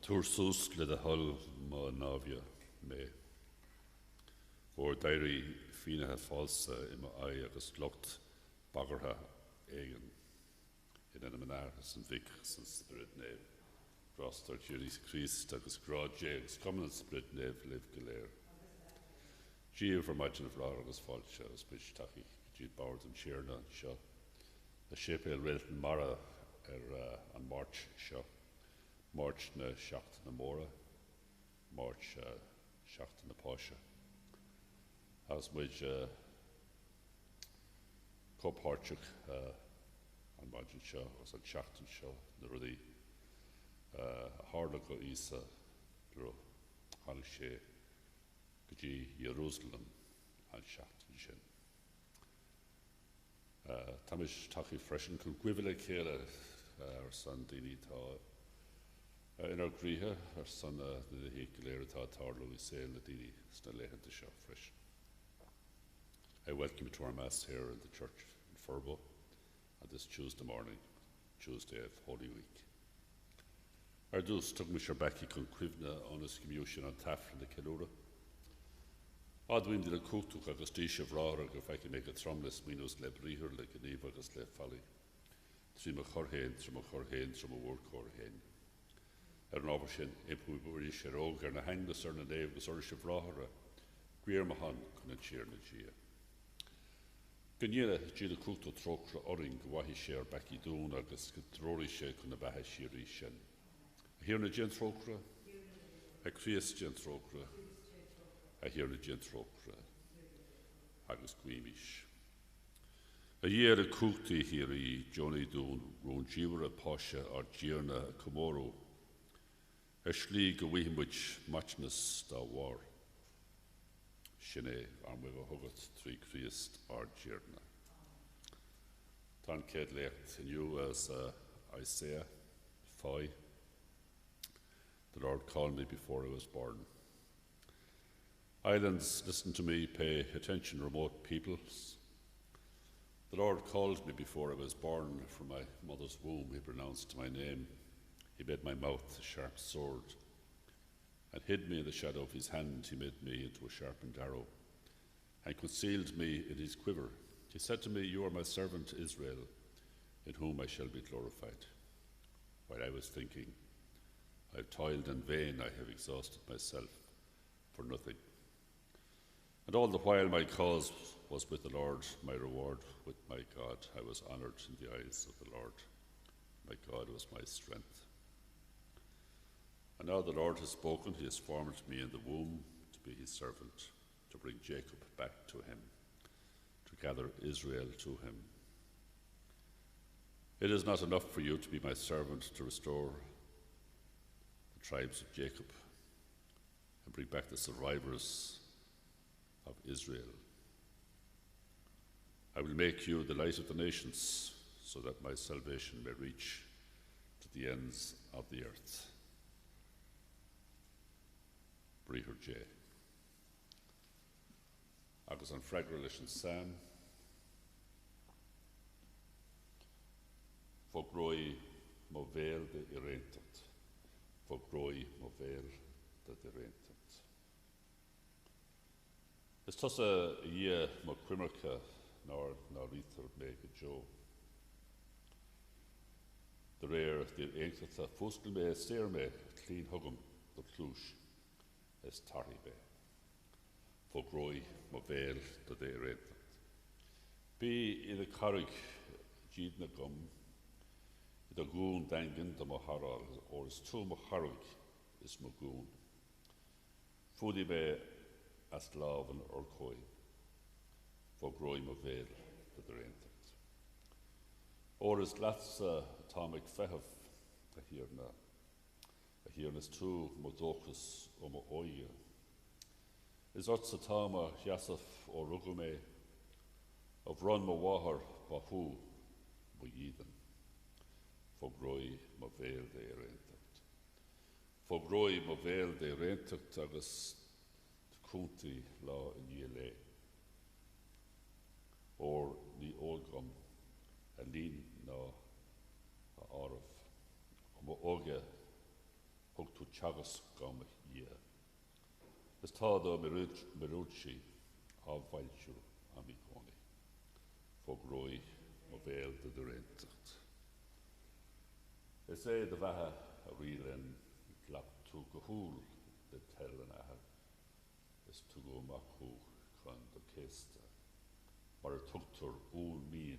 Tursús le a hol má návia mé. Or dairí fínathe fása ima agus locht bagartha éigen. In an manachas an vic san spirit nef. Grostar Jeris Christ agus grad James common spirit nef live galer. Gíomh for maidin of rar agus fáilte agus bitch tachi gíd bawd an cheerna seo. A Séipéal Réalt an mara an March seo. March na seacht na móra, March seacht na páise. As muid cópáirteach an maidin seo, as an seachtain seo, na rudí hála go ísa dro hála sé go dtí Jerusalem an seachtain sin. Tá mis tachi freisin chun cuimhile chéile ar san daoine tá in our gríthe ar san na héic léir atá tarlú I saoil na daoine sna léithanta seo freisin. I welcome you to our Mass here in the church in Forbacha on this Tuesday morning, Tuesday of Holy Week. Ar dús tug me seo baici chun cuimhne ónas communiúsin an tafla na Ceiliúra. Adhaim de le cúchtúch agus díise bhrára gur feici méid a tromlas mínus le bríthir le gníomh agus le fallí. Trí mo chorthéin, trí mo bhór chorthéin. Ar an ábhar sin impú buirí sé róg ar na hanglas ar na néamh agus oris se bhráthara, gwir mahan chun an tír na dia. Gníile dí le cúchtú tróchra oring go bhaithí sé ar baici dún agus go tróirí sé chun na bathe síorí sin. A hir na gin tróchra, a críos gin tróchra, a hir na gin tróchra, agus cuimís. A dhéar a cúchtaí hir I Johnny dún rún díomhar a páise ar díarna Comóró, a slí go bhímuid matnas dá bhar. Sin é an bfuh a thugat trí Christ ar díarna. Tá an céad lécht inniu as Isaiah 5. The Lord called me before I was born. Islands, listen to me, pay attention, remote peoples. The Lord called me before I was born. From my mother's womb He pronounced my name. He made my mouth a sharp sword, and hid me in the shadow of His hand. He made me into a sharpened arrow, and concealed me in His quiver. He said to me, You are my servant Israel, in whom I shall be glorified. While I was thinking, I have toiled in vain, I have exhausted myself for nothing. And all the while my cause was with the Lord, my reward with my God. I was honoured in the eyes of the Lord. My God was my strength. And now the Lord has spoken. He has formed me in the womb to be His servant, to bring Jacob back to Him, to gather Israel to Him. It is not enough for you to be my servant, to restore the tribes of Jacob and bring back the survivors of Israel. I will make you the light of the nations, so that my salvation may reach to the ends of the earth. Brithir J. Agus an freigra leis an Sam. Fógrói mo bhéal de I réinteacht. Fógrói mo bhéal de réinteacht. Is tusa dhé mo cuimarcha ná rítar mé go jo. De réir de réinteacht a fóscail mé stéir mé clín thugam do clúis is tarthaí bé. Fógrói mo bhéal de réinteacht. Bí I le carraigh díad na gom, I do gún dangan do mo haráil, or is tú mo charraigh is mo gún. Fúdi bé as lávan or cói. Fógrói mo bhéal de réinteacht. Or is glatsa atomic fehaf a hirna. Here is true Modokus Oia. Is Otsatama Yasaf or Rugume of Run Mawahar Bahu Moyeden. Fogroi Mavel de Rentacht. Fogroi Mavel de Rentacht agus Kunti La in Yele. Or the Olgum Alin na Araf. Oga Hogtu Chagas Gam Ye. Is Tada Meruchi of Valchu Amiconi. Fogroi Mavel de Rentacht. Is the Vaha a real and clap to Gahul the Telanaha is to go Maku Khan the Kesta. Mar Tuktur Ul Mean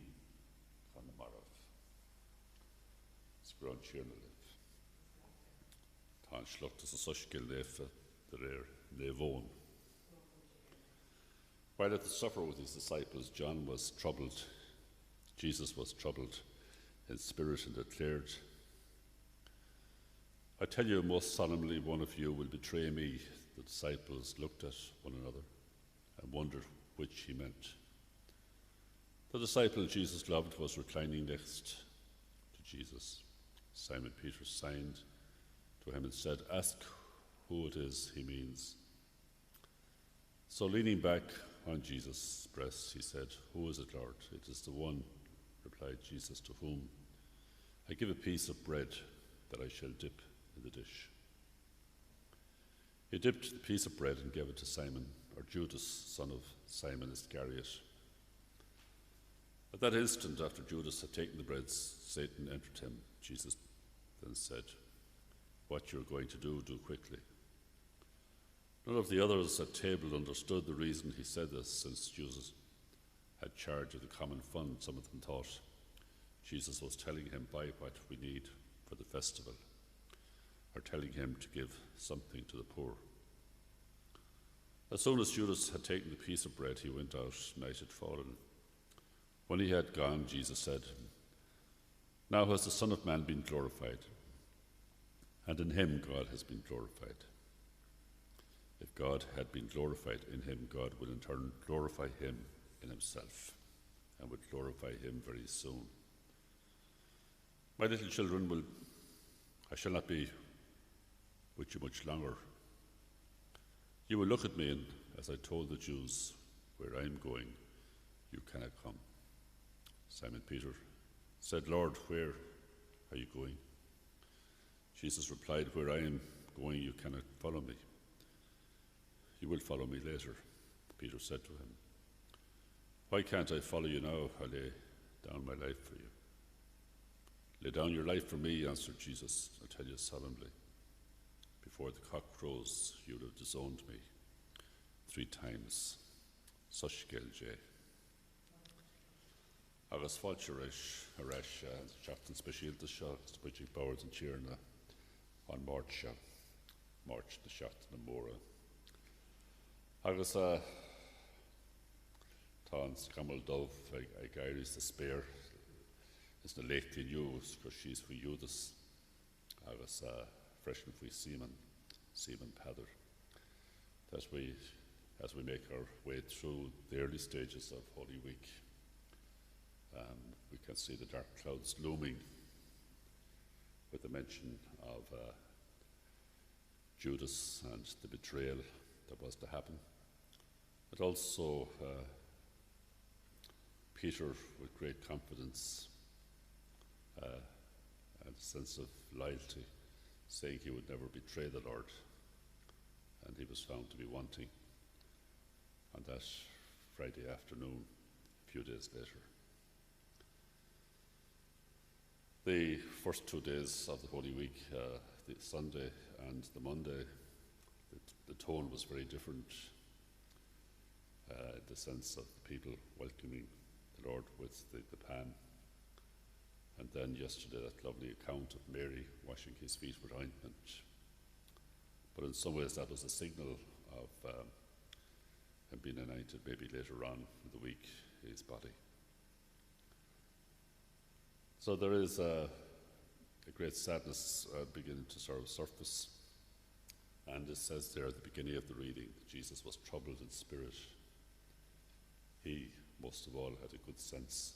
Khan Marav. Spron Chernalev. Tan Schlucht is a Sushkil Lefa, the rare Levon. While at the supper with his disciples, John was troubled. Jesus was troubled in spirit and declared, I tell you most solemnly, one of you will betray me. The disciples looked at one another and wondered which he meant. The disciple Jesus loved was reclining next to Jesus. Simon Peter signed to him and said, ask who it is he means. So leaning back on Jesus' breast, he said, who is it, Lord? It is the one, replied Jesus, to whom I give a piece of bread that I shall dip in the dish. He dipped the piece of bread and gave it to Simon, or Judas, son of Simon Iscariot. At that instant, after Judas had taken the bread, Satan entered him. Jesus then said, what you're going to do quickly. None of the others at table understood the reason he said this, since Jesus had charge of the common fund. Some of them thought Jesus was telling him, buy what we need for the festival, or telling him to give something to the poor. As soon as Judas had taken the piece of bread, he went out. Night had fallen. When he had gone, Jesus said, now has the Son of Man been glorified, and in him God has been glorified. If God had been glorified in him, God will in turn glorify him in himself, and will glorify him very soon. My little children, I shall not be with you much longer. You will look at me, and as I told the Jews, where I am going, you cannot come. Simon Peter said, Lord, where are you going? Jesus replied, where I am going, you cannot follow me. You will follow me later. Peter said to him, why can't I follow you now? I lay down my life for you. Lay down your life for me, answered Jesus. I tell you solemnly, before the cock crows, you will have disowned me 3 times. Such gelje. Agus falcherish, harash, Shafton specialty shot, switching powers and cheerna on March the Shafton and Mora. Agus Tans Camel Dove, I gairis the spare. It's the late in use, because she's for you this. Agus fresh and free seaman Pather. As we make our way through the early stages of Holy Week, we can see the dark clouds looming with the mention of Judas and the betrayal that was to happen, but also Peter with great confidence and a sense of loyalty, saying he would never betray the Lord, and he was found to be wanting on that Friday afternoon, a few days later. The first 2 days of the Holy Week, the Sunday and the Monday, the tone was very different. The sense of the people welcoming the Lord with the pan. And then yesterday, that lovely account of Mary washing his feet with ointment. But in some ways, that was a signal of him being anointed, maybe later on in the week, his body. So there is a a great sadness beginning to sort of surface. And it says there at the beginning of the reading that Jesus was troubled in spirit. He, most of all, had a good sense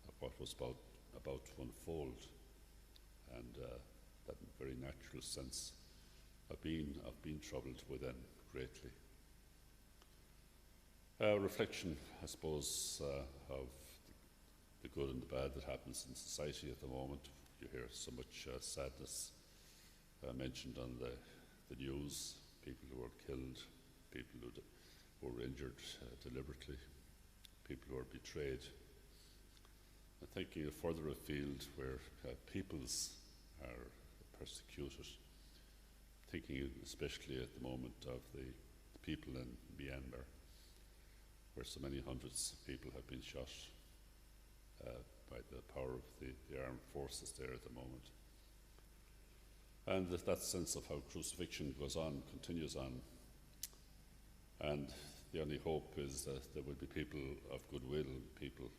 of what was about to unfold, and that very natural sense of being troubled within greatly. Reflection, I suppose, of the good and the bad that happens in society at the moment. You hear so much sadness mentioned on the news, people who are killed, people who were injured deliberately, people who are betrayed. And thinking further afield where peoples are persecuted, thinking especially at the moment of the people in Myanmar, where so many hundreds of people have been shot by the power of the armed forces there at the moment. And that sense of how crucifixion goes on, continues on. And the only hope is that there will be people of goodwill, people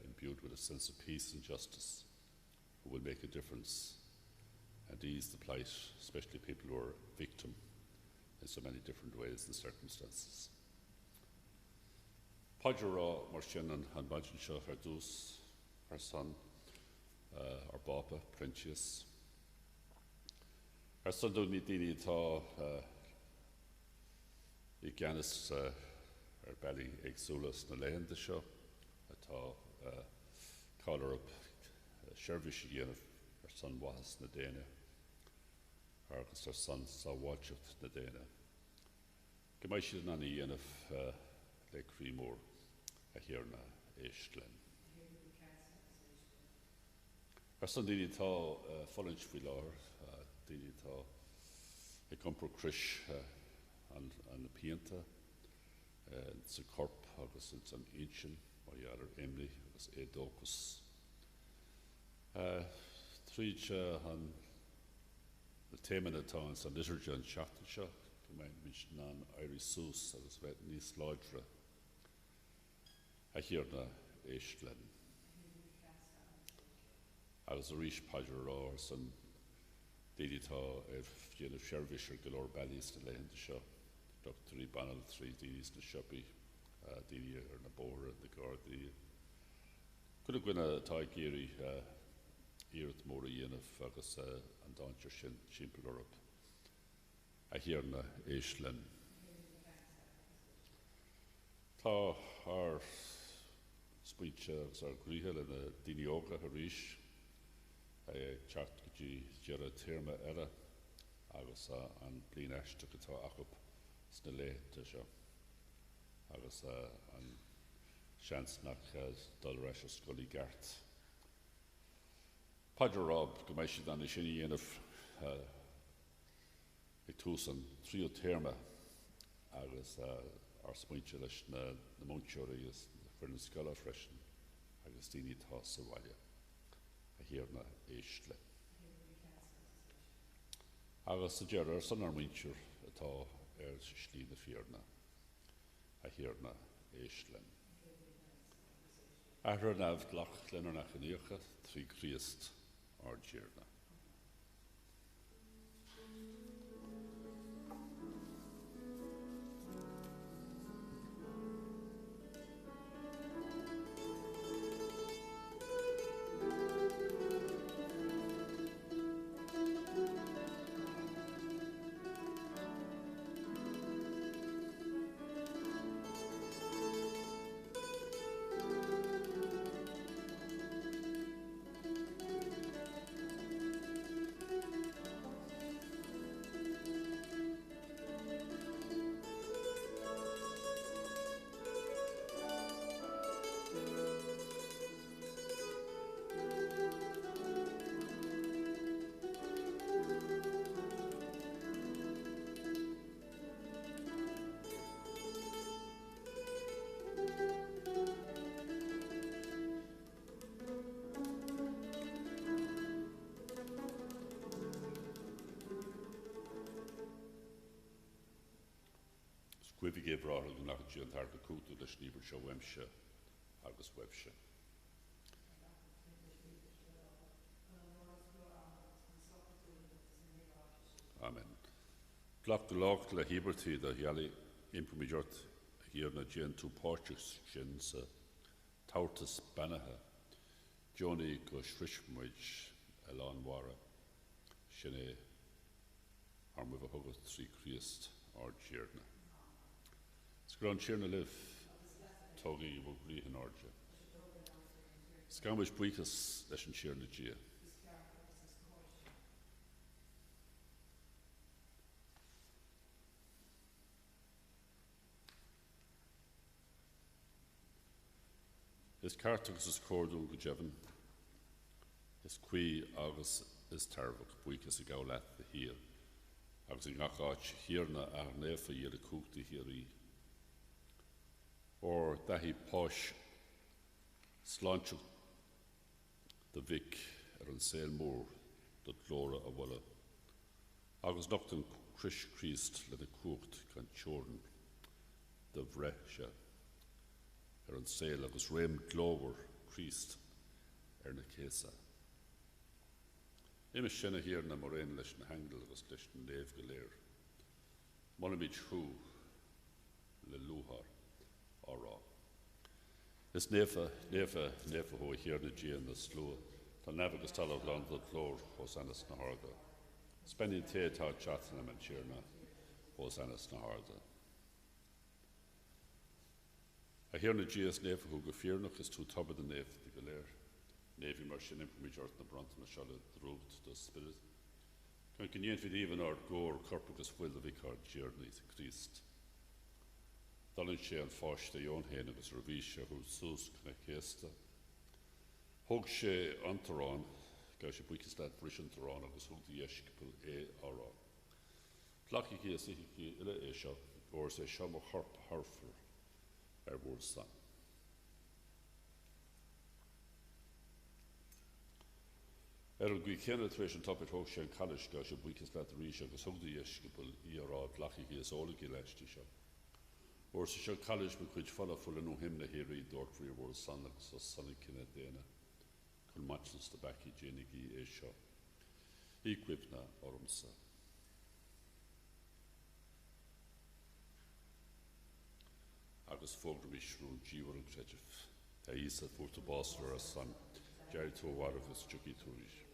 imbued with a sense of peace and justice, who will make a difference and ease the plight, especially people who are victim in so many different ways and circumstances. Pajara Marshinnan and Majin Shah Hardus, our son, our Bapa, Princius. Our son don't need any ta Iganis our belly exulas na land the show. Ta collar up Shervish again of our son was na Dana. Our son saw watch of na Dana. Gemaishi nani yen of Lake Creemore a here na Eishtlen. Our son did it all Fullinch Villar, did it all a compro Krish and the Pianta, it's a corp, August it's an ancient, or the other Emily, was Edocus. Three on the Taman at Towns and Liturgy and Shaftshaw, to my mention on Irish Sus, I was wet in East Lodra. I hear na Eishtlen. I was a Rish Pager or some Didita if you know Shervish or Galore Bally's to lay in the shop. Dr. Banal 3 Didis na Shoppy, Didi or Nabora and the guard. Could have been a Taigiri here at Mori and of Agus and Doncher Shimpel Europe. I hear na Eishtlen. Ta our speech our Grihel and the Dinioga Harish. I chat with Jera Terma Era, Agus and Blin Ashta Kata Akup, Snele Tisha, Agus and Chance Nak Dolrash Scully Gart. Padre Rob, Gamashi Dan Ishini and of Itusan, Trio Terma, Agus our Spinchelish, the Monchori is the Fernand Scholar Freshen, Agustini Toss Savalia. Here na Eishtlen. Agus the Gerard son ar mincher atá Shlí na Fiorna. I hear na Eishtlen. Ahra nav glach lenar nach Aniacha, Three Christ or Gerna. Gwyfi gef rhaid yn nach yn tar the cwtw the snibr sio wemsio agus websio. Glach go lách le hibertí a heala imprimidort here na Jane two Portuguese sin sa Tautas Banaha, Johnny go Shrishmwich Elan Wara, Shine Arm of a Hugot Three Christ or Jeerna. Scron Cheerna live, Togi will agree in Orja. Scamish Buikas Lesson Cheerna Gia. Is Cartagus is Cordon Gujevin, is Qui August is Tarvuk, Buikas a Gaulat the heel. Agus in Gachach Hirna Arnefa Yele Cook the Hiri. Or Dahi Posh Slanchuk the Vic an Sail Moor, the Glora Awalla. Agus Nocton Krish Christ let the Cooked can Chorn, the Vresha. An Sail Agus Rem Glower Christ Erna Kesa. Ima Shenna here na Moraine Lish na Hangel Agus Lish na Nave Galer. Monamich Hu Le Luhar Ora. Is Nefa Ho here na Gia na Slow. Ta Navagus Tala Land the Clor Hosannas na Harda. Spending Tea Ta Chattanam and Chirna Hosannas na Harda. I hear na Gia's Nefa Hu Gafirnach is too tubber than Nave the Galer. Navy Martian Imprimijort na Bronton na Charlotte Drooged the Spirit. Can you fit even our gore corpus will the vicar journey to Christ? Dalin she and Fosh the own hen of his Ravisha who sus Knekesta. Hog she Antaron, Gashi Buikis that Brishan Taron of his Hug the Yeshkipul A. Ara. Plucky he a city illa Esha, or say Shamo Harp Harfer, Airborne Son. Gui Kenna Twation Topic Hogsha and Kalish Gasha Buikis that Risha, because Hug the Yeshkipul Era, Plucky he is all a Gilashtisha. Or so shall Kalish be which follow full and no him the here read Dort for your world son, so Sonny Kinadena. Kun matches the backy Jenigi Esha. Equipna Orumsa. Agus Fogrish Run Jivar and Trejif. Taisa for to boss for a son. Jerry to Warvis Chucky Turish.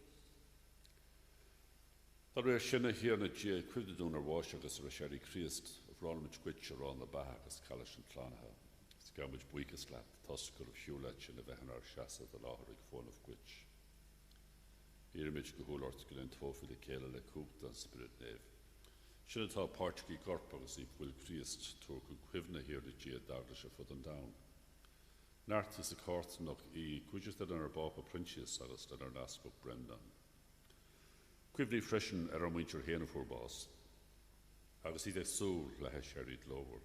That we are Shinna here in a Gia equipped on our wash agus Rashari Christ of Ronamich Quitch around the back as Kalish and Clanaha. Scamage Buikas lap, Tusker of Hewlech and the Vehanar Shassa, the Laharic phone of Quitch. Irimich Gahulort Glen Tofi the Kela le Cooked and Spirit Nave. Shinata Parchki Gorpagus if will Christ Turk Quivna here the Gia Daglisha for them down. Nart is a court knock e Quidges that are Baba Princius Salas that are Nasbook Brendan. Quivni freshen er am winter hen for boss. Agus ide soul la hesherid lower.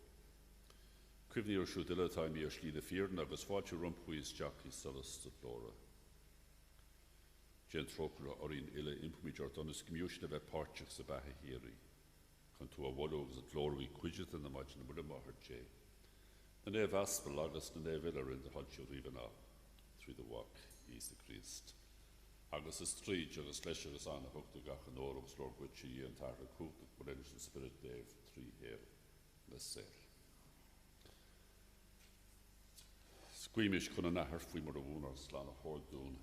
Quivni or should illa time ye shli the fear agus watch your rumpuis jockey salas to flora. Gentropra or in illa impumijort on his commution of a parchix of a heri. Conto a wallow as a glory quidget in the margin of the maher jay. The nave aspel agus the nave illa in the hodge of even up through the walk east the Christ. Agus is three agus leisure is on a hook to gach and all of Lord Witchy and Tarra Cook, but then the Spirit Dave, three here, let's say. Squeamish couldn't nahar fui more woon or slan a horde doon,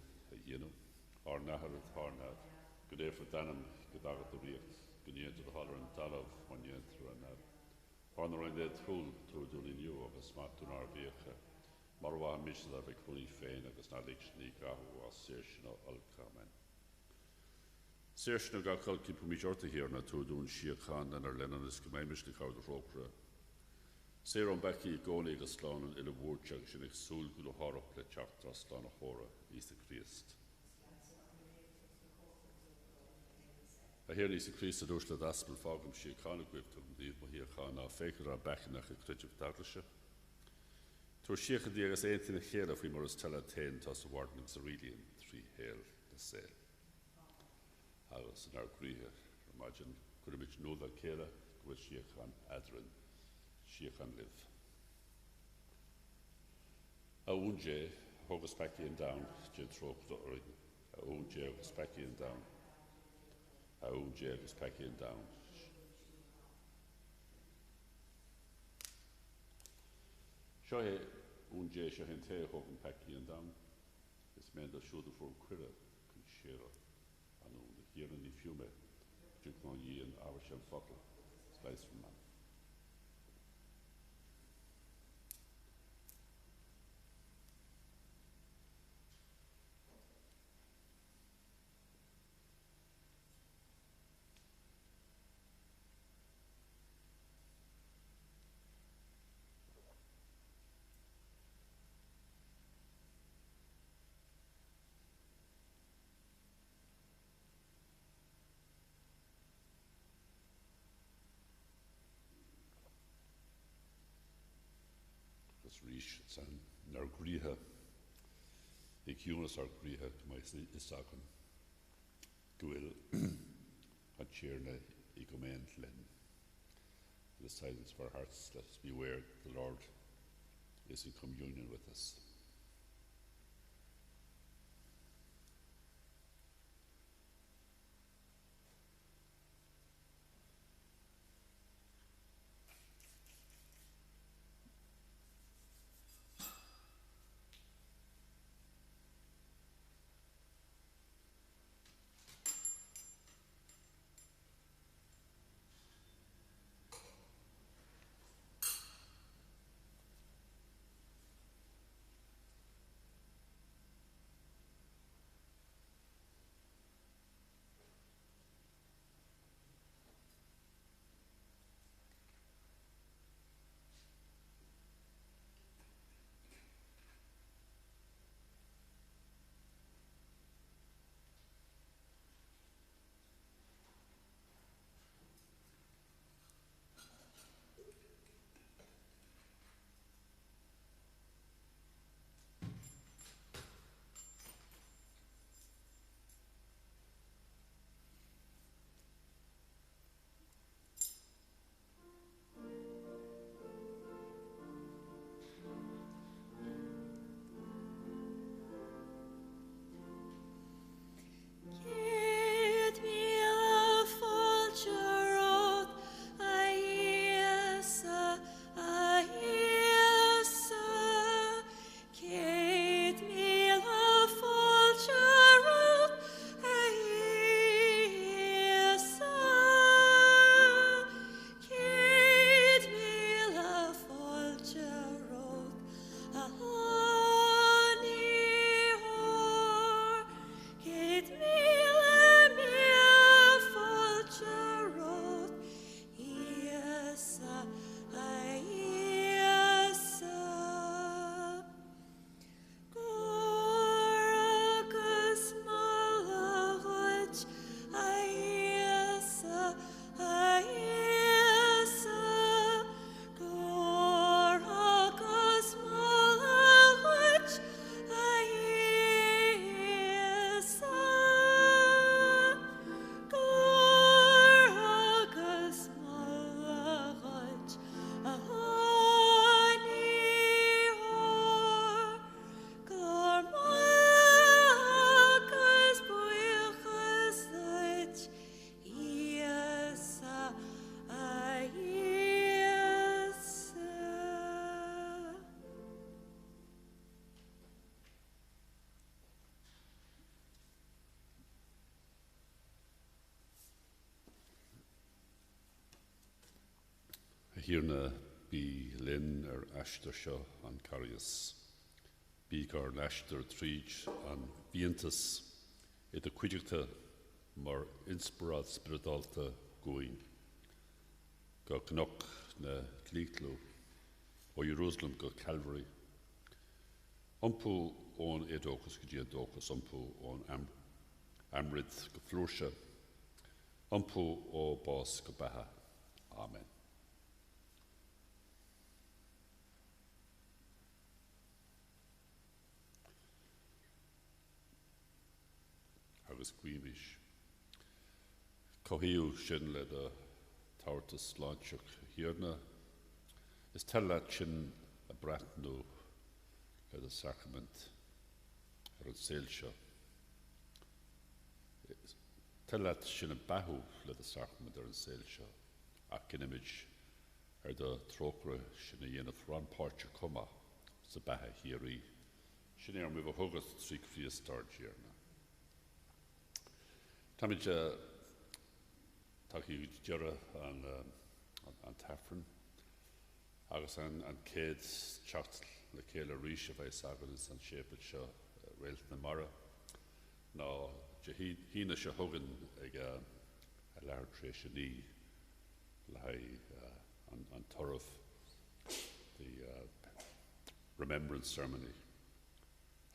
or nahar at Harnad, good day for Danum, good out the reek, good year to the holler and Dalav, 1 year through a nab. Horner on that through doon in you, of a smart to our vehicle. Marwa mission that we couldn't feign agus na lich gahu was Sershno Alkamen. Sershno got called keep me short here na to doon Shia Khan and our Lennon is Kamamish the crowd of Ropra. Serum Becky going agus Slon in a word junction ex soul good horror play chapter Slon horror is the Christ. I hear is the Christ the Ursula Daspel Fogum Shia Khan equipped to leave here Khan a faker a back in a crutch of Daglisha. To Sheikh the Agas ain't in a hair if we more as tell a 10 toss the warnings Aurelian 3 hair the sale. I was in our Greek imagine could have been no that Kela with Sheikh Khan Adrin Sheikh Khan live. A unje Hogus Packy and down Gentrop a unje Hogus Packy and down. A unje Hogus Packy and down. Seo é ún dé seo hen té hog an peci an dam, is men da siúda fór cuire cyn séra an ún hir an í fiúme, dúk ná í an áwer sem fotel, slice from man. Rís san nar gríthe ag Jonas ar gríthe mais is agan gwil an cheerne I go main len. The silence of our hearts, let us beware the Lord is in communion with us. Hirna bí lin ashtar seo an carius. Bí gar nashtar tríd an bíantas I the cuideachta mar inspirad spiridalta going. Go knock na Clíclú o Jerusalem go Calvary. Umpu on Edocus go Diadocus, umpu on Amrid go Florsha. Umpu o Bos go Baha. Amen. Agus Queemish. Cohiu sin le the Taurtus Launchuk Hirna is tellat sin a bratnu le the sacrament ar an Séilseo. Tellat sin a bahu le the sacrament ar an Séilseo ac in image the trócra sinna dhéanamh ran páirte cuma sa bethe hiarí. Sin mi bh thugas trí crí start dhéarna. Táid taí deara an Aifrinn agus an céad teacht le céile ríis a bheith sagad is an Séipéal Réalt na Mara. Ná hína se thugan ag a leabhar tréis sin ní le an toramh the remembrance ceremony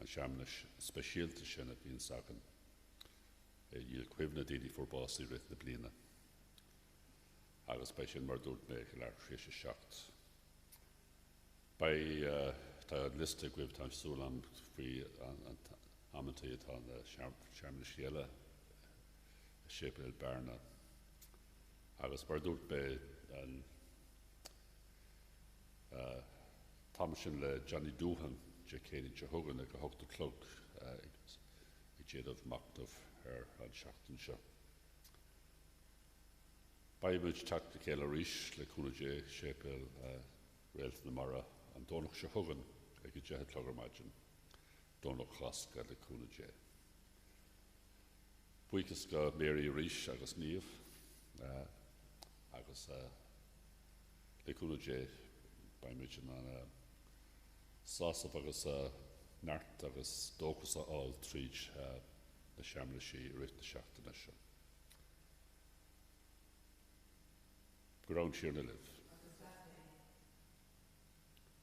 an seamna speisialta sin a bhíonn sagan díl cuimhna daoine Forbacha rith na bliana. Agus bei sin mar dúirt mé go leabhar tréis a seacht. Tá liste cuimh tá súlam faoi an ammantaí atá na seamna síala a Séipéal Barna. Agus mar dúirt mé an Táimsin le Johnny Doohan de céine de thugan ag 8 o'clock ag déadmh macnamh ar an seachtain seo. Baimid teacht le céile ríis le cúnaidé Séipéal Réalt na Mara an dónach se thugan ag i dtithe clogharmaidin dónach chlasca le cúnaidé. Buchas go Mary ríis agus níomh agus le cúnaidé baimid an sásamh agus neart agus dóchas áil tríd na seamla sí rith na seachtaine seo. Go raibh siar na libh.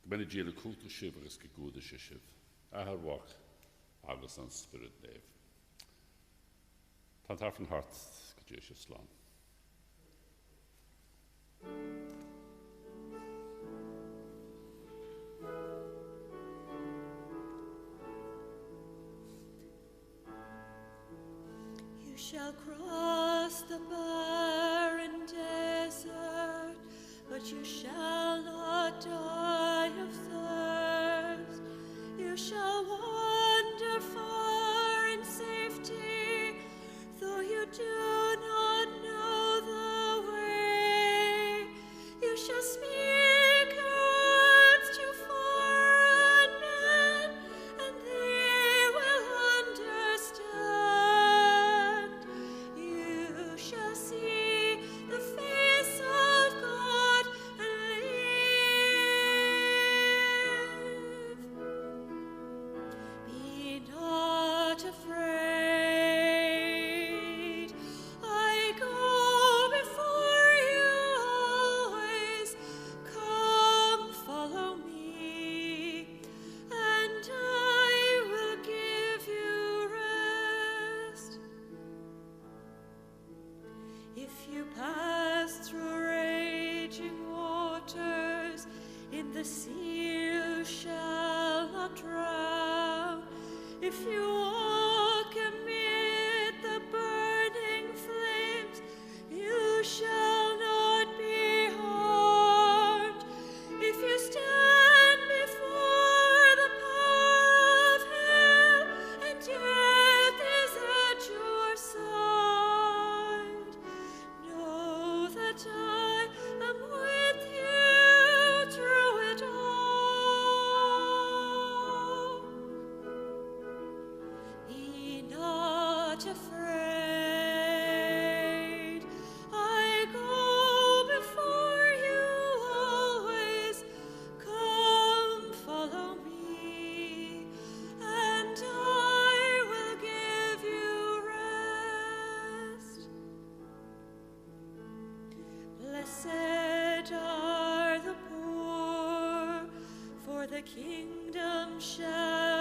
Go mbeidh díal le cúlta sibh agus go gúda sé sibh, atharmhacht agus an spirit néamh. Tá Aifrinn hart go dtí sé slán. You shall cross the barren desert, but you shall not die of thirst. You shall wander far in safety, though you do not know the way. You shall speak words to foreign men, and they will understand. You shall see the face of God and live. Be not afraid. I go before you always. Come, follow me, and I will give you rest. If you pass through raging waters, in the sea you shall not drown. If you walk amid the burning flames, you shall not be harmed. If you stand before the power of hell, and death is at your side, know that I am with you through it all. Be not afraid. I go before you always. Come, follow me, and I will give you rest. Blessed are the poor, for the kingdom shall